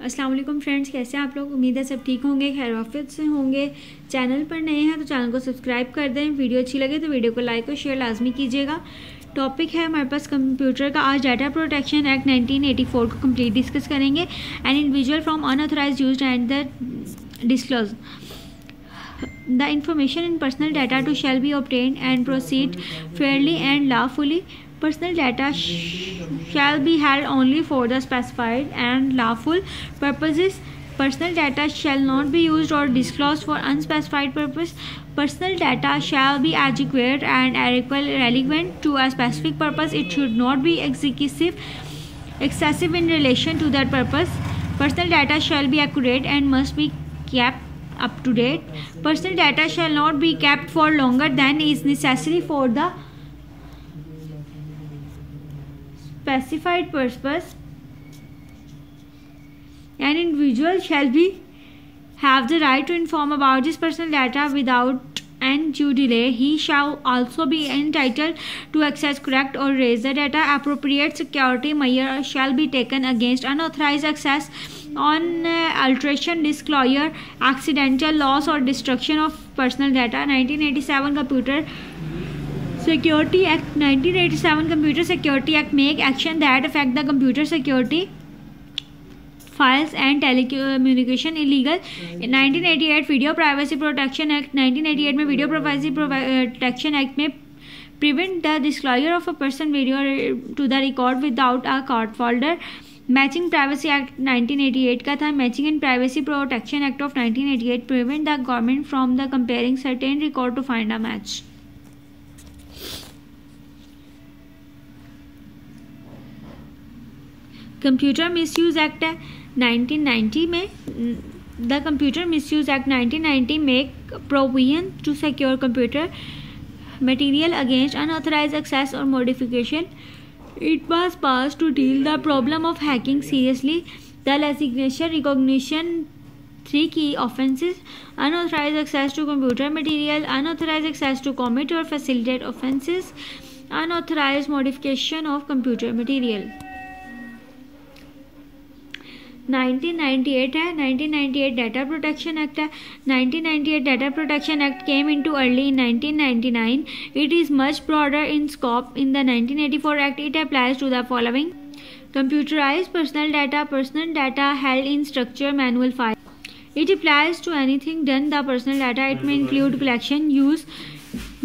अस्सलाम वालेकुम फ्रेंड्स, कैसे हैं आप लोग। उम्मीद है सब ठीक होंगे, खैर वाफियत से होंगे। चैनल पर नए हैं तो चैनल को सब्सक्राइब कर दें। वीडियो अच्छी लगे तो वीडियो को लाइक और शेयर लाजमी कीजिएगा। टॉपिक है हमारे पास कंप्यूटर का। आज डाटा प्रोटेक्शन एक्ट 1984 को कंप्लीट डिस्कस करेंगे। An individual from unauthorized used and the disclose the information in personal data to shall be obtained and proceed fairly and lawfully. Personal data shall be held only for the specified and lawful purposes. Personal data shall not be used or disclosed for unspecified purpose. Personal data shall be adequate and relevant to a specific purpose. It should not be excessive in relation to that purpose. Personal data shall be accurate and must be kept up to date. Personal data shall not be kept for longer than is necessary for the specified purpose. An individual shall have the right to inform about his personal data without undue delay. He shall also be entitled to access, correct or erase the data. Appropriate security measures shall be taken against unauthorized access on alteration, disclosure, accidental loss or destruction of personal data. 1987 Computer Security Act 1987 Computer Security Act make action that affect the computer security, files and telecommunication illegal. 1988 Video Privacy Protection Act 1988 में Video Privacy Protection Act में prevent the disclosure of a person video to the record without a court folder. Matching privacy act 1988 का था। Matching and privacy protection act of 1988 prevent the government from the comparing certain record to find a match. Computer misuse act 1990 में the computer misuse act 1990 make provision to secure computer material against unauthorized access और modification. It was passed to deal the problem of hacking seriously. The legislation recognition three key offences: unauthorized access to computer material, unauthorized access to commit or facilitate offences, unauthorized modification of computer material. 1998 है 1998 Data Protection Act है. 1998 Data Protection Act came into early in 1999. It is much broader in scope. In the 1984 Act, it applies to the following: computerized personal data held in structured manual file. It applies to anything done the personal data. It may include collection, use,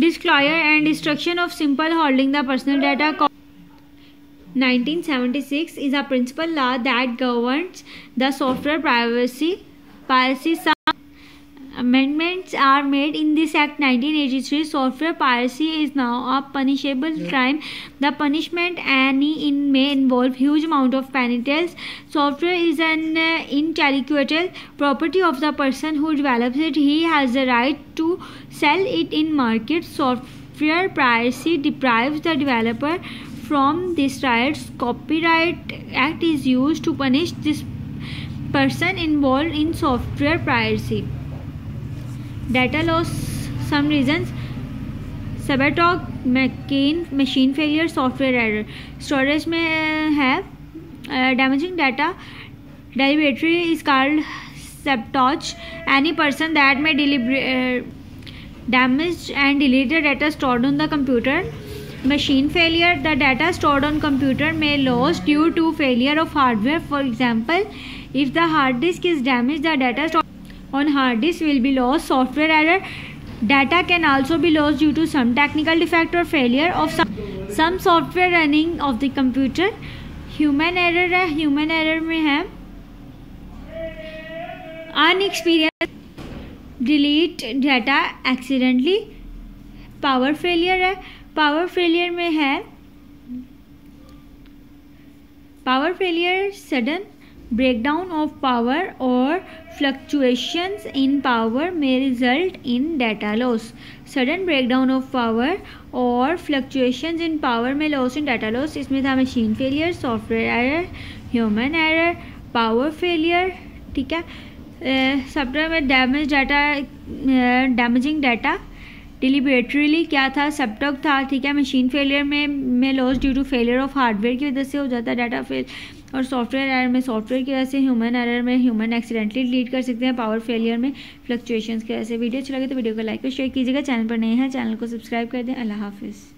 disclosure and destruction of simple holding the personal data. 1976 is a principal law that governs the software privacy. Some amendments are made in this act. 1983 software piracy is now a punishable crime. The punishment may involve huge amount of penalties. Software is an intellectual property of the person who develops it. He has the right to sell it in market. Software piracy deprives the developer from this rights. Copyright Act is used to punish this person involved in software piracy. Data loss, some reasons: sabotage, machine failure, software error. Storage में है damaging data deliberately is called sabotage. Any person that may damage and delete the data stored on the computer. Machine failure, the data stored on computer may lost due to failure of hardware. For example, if the hard disk is damaged, the data stored on hard disk will be lost. Software error, data can also be lost due to some technical defect or failure of some software running of the computer. Human error है. Human error में है unexperienced delete data accidentally. Power failure है. Power failure में है power failure sudden breakdown of power or fluctuations in power may result in data loss. Sudden breakdown of power or fluctuations in power may loss in data loss. इसमें था machine failure, software error, human error, power failure. ठीक है. Software में damaging data डिलीबरेटरीली क्या था, सबटॉक था. ठीक है. मशीन फेलियर में loss due to failure of hardware की वजह से हो जाता है डाटा फेल. और सॉफ्टवेयर एरर में सॉफ्टवेयर की वजह से, ह्यूमन एरर में ह्यूमन एक्सीडेंटली डिलीट कर सकते हैं, पावर फेलियर में फ्लक्चुएशंस की वजह से। वीडियो अच्छा लगे तो वीडियो को लाइक और शेयर कीजिएगा। चैनल पर नए हैं चैनल को सब्सक्राइब कर दें। अल्लाह हाफिज़।